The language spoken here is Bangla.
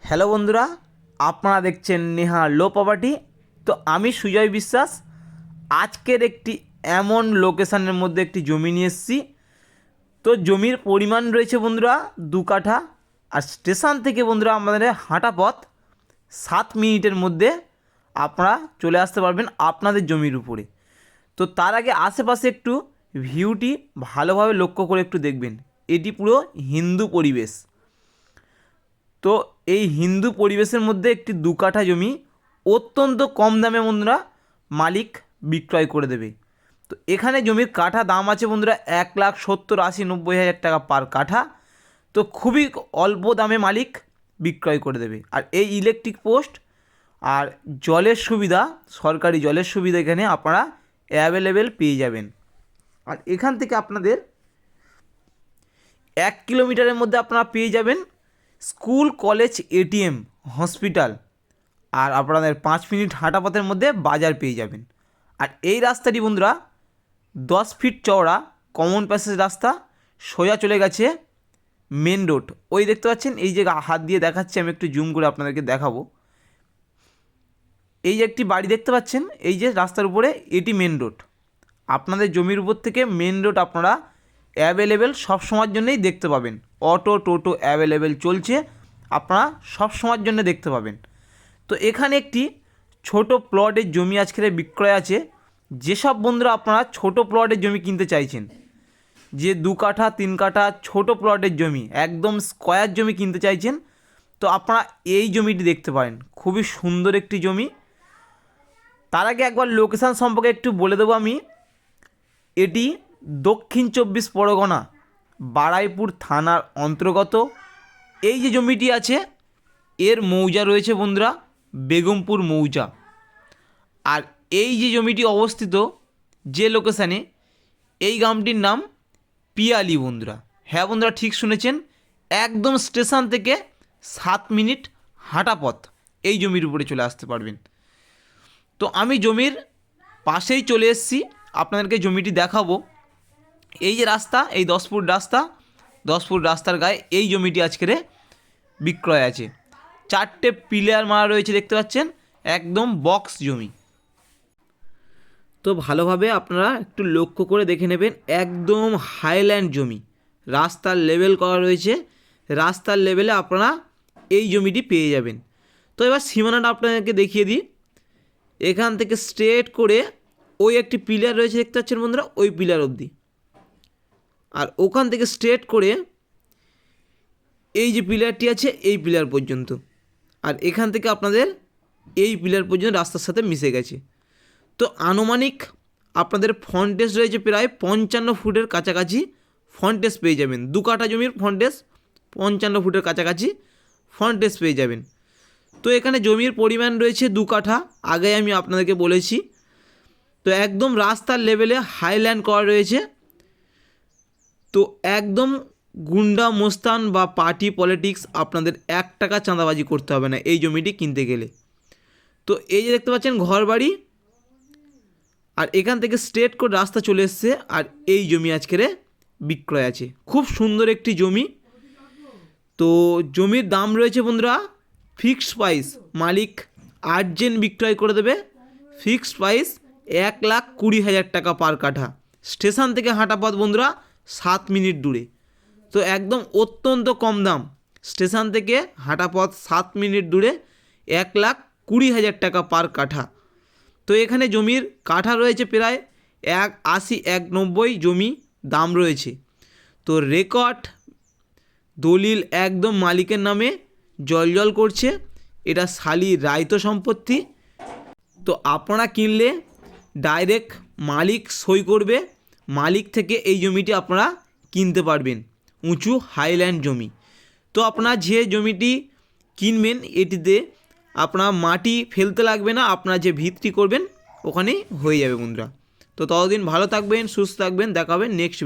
হ্যালো বন্ধুরা, আপনারা দেখছেন নেহা লো প্রপার্টি। তো আমি সুজয় বিশ্বাস আজকের একটি এমন লোকেশানের মধ্যে একটি জমি নিয়ে এসেছি। তো জমির পরিমাণ রয়েছে বন্ধুরা 2 কাঠা, আর স্টেশন থেকে বন্ধুরা আমাদের হাঁটা পথ 7 মিনিটের মধ্যে আপনারা চলে আসতে পারবেন আপনাদের জমির উপরে। তো তার আগে আশেপাশে একটু ভিউটি ভালোভাবে লক্ষ্য করে একটু দেখবেন। এটি পুরো হিন্দু পরিবেশ। তো এই হিন্দু পরিবেশের মধ্যে একটি 2 কাঠা জমি অত্যন্ত কম দামে বন্ধুরা মালিক বিক্রয় করে দেবে। তো এখানে জমির কাঠা দাম আছে বন্ধুরা 1,70,80,90,000 টাকা পার কাঠা। তো খুবই অল্প দামে মালিক বিক্রয় করে দেবে। আর এই ইলেকট্রিক পোস্ট আর জলের সুবিধা, সরকারি জলের সুবিধা এখানে আপনারা অ্যাভেলেবেল পেয়ে যাবেন। আর এখান থেকে আপনাদের 1 কিলোমিটারের মধ্যে আপনারা পেয়ে যাবেন স্কুল, কলেজ, এটিএম, হসপিটাল, আর আপনাদের 5 মিনিট হাঁটা পথের মধ্যে বাজার পেয়ে যাবেন। আর এই রাস্তাটি বন্ধুরা 10 ফিট চওড়া কমন প্যাসেজ রাস্তা, সোজা চলে গেছে মেন রোড। ওই দেখতে পাচ্ছেন, এই যে হাত দিয়ে দেখাচ্ছি, আমি একটু জুম করে আপনাদেরকে দেখাবো। এই যে একটি বাড়ি দেখতে পাচ্ছেন, এই যে রাস্তার উপরে, এটি মেন রোড। আপনাদের জমির উপর থেকে মেন রোড আপনারা অ্যাভেলেবেল সব সময়ের জন্যই দেখতে পাবেন। অটো, টোটো অ্যাভেলেবেল চলছে, আপনারা সব সময়ের জন্য দেখতে পাবেন। তো এখানে একটি ছোট প্লটের জমি আজকের বিক্রয় আছে। যেসব বন্ধুরা আপনারা ছোট প্লটের জমি কিনতে চাইছেন, যে 2 কাঠা 3 কাঠা ছোট প্লটের জমি, একদম স্কয়ার জমি কিনতে চাইছেন, তো আপনারা এই জমিটি দেখতে পারেন। খুবই সুন্দর একটি জমি। তার আগে একবার লোকেশান সম্পর্কে একটু বলে দেবো আমি। এটি দক্ষিণ 24 পরগনা বারাইপুর থানার অন্তর্গত। এই যে জমিটি আছে, এর মৌজা রয়েছে বন্ধুরা বেগমপুর মৌজা। আর এই যে জমিটি অবস্থিত যে লোকেশানে, এই গ্রামটির নাম পিয়ালি বন্ধুরা। হ্যাঁ বন্ধুরা, ঠিক শুনেছেন, একদম স্টেশন থেকে 7 মিনিট হাঁটা পথ এই জমির উপরে চলে আসতে পারবেন। তো আমি জমির পাশেই চলে এসেছি, আপনাদেরকে জমিটি দেখাবো। এই যে রাস্তা, এই 10 ফুট রাস্তা, 10 ফুট রাস্তার গায়ে এই জমিটি আজকের বিক্রয় আছে। 4টে পিলার মারা রয়েছে দেখতে পাচ্ছেন, একদম বক্স জমি। তো ভালোভাবে আপনারা একটু লক্ষ্য করে দেখে নেবেন, একদম হাইল্যান্ড জমি। রাস্তার লেভেল করা রয়েছে, রাস্তার লেভেলে আপনারা এই জমিটি পেয়ে যাবেন। তো এবার সীমানাটা আপনাদেরকে দেখিয়ে দিই। এখান থেকে স্ট্রেট করে ওই একটি পিলার রয়েছে দেখতে পাচ্ছেন বন্ধুরা, ওই পিলার অবধি। আর ওখান থেকে স্ট্রেট করে এই যে পিলারটি আছে, এই পিলার পর্যন্ত। আর এখান থেকে আপনাদের এই পিলার পর্যন্ত রাস্তার সাথে মিশে গেছে। তো আনুমানিক আপনাদের ফন্টেজ রয়েছে প্রায় 55 ফুটের কাছাকাছি ফন্টেজ পেয়ে যাবেন। 2 কাঠা জমির ফন্টেজ 55 ফুটের কাছাকাছি ফন্টেজ পেয়ে যাবেন। তো এখানে জমির পরিমাণ রয়েছে 2 কাঠা, আগে আমি আপনাদেরকে বলেছি। তো একদম রাস্তার লেভেলে হাইল্যান্ড করা রয়েছে। তো একদম গুন্ডা মোস্তান বা পার্টি পলিটিক্স আপনাদের 1 টাকা চাঁদাবাজি করতে হবে না এই জমিটি কিনতে গেলে। তো এই যে দেখতে পাচ্ছেন ঘর বাড়ি, আর এখান থেকে স্ট্রেট করে রাস্তা চলে এসছে। আর এই জমি আজকের বিক্রয় আছে, খুব সুন্দর একটি জমি। তো জমির দাম রয়েছে বন্ধুরা ফিক্সড প্রাইস, মালিক আর্জেন্ট বিক্রয় করে দেবে। ফিক্সড প্রাইস 1,20,000 টাকা পার কাঠা। স্টেশন থেকে হাঁটা পথ বন্ধুরা 7 মিনিট দূরে। তো একদম অত্যন্ত কম দাম, স্টেশন থেকে হাঁটা পথ 7 মিনিট দূরে, 1,20,000 টাকা পার কাঠা। তো এখানে জমির কাঠা রয়েছে প্রায় 180, 190 জমি দাম রয়েছে। তো রেকর্ড দলিল একদম মালিকের নামে জল করছে। এটা শালি রায়ত সম্পত্তি। তো আপনারা কিনলে ডাইরেক্ট মালিক সই করবে, মালিক থেকে এই জমিটি আপনারা কিনতে পারবেন। উঁচু হাইল্যান্ড জমি। তো আপনারা যে জমিটি কিনবেন, এটিতে আপনার মাটি ফেলতে লাগবে না, আপনারা যে ভিতটি করবেন ওখানেই হয়ে যাবে বন্ধুরা। তো ততদিন ভালো থাকবেন, সুস্থ থাকবেন, দেখা হবে নেক্সট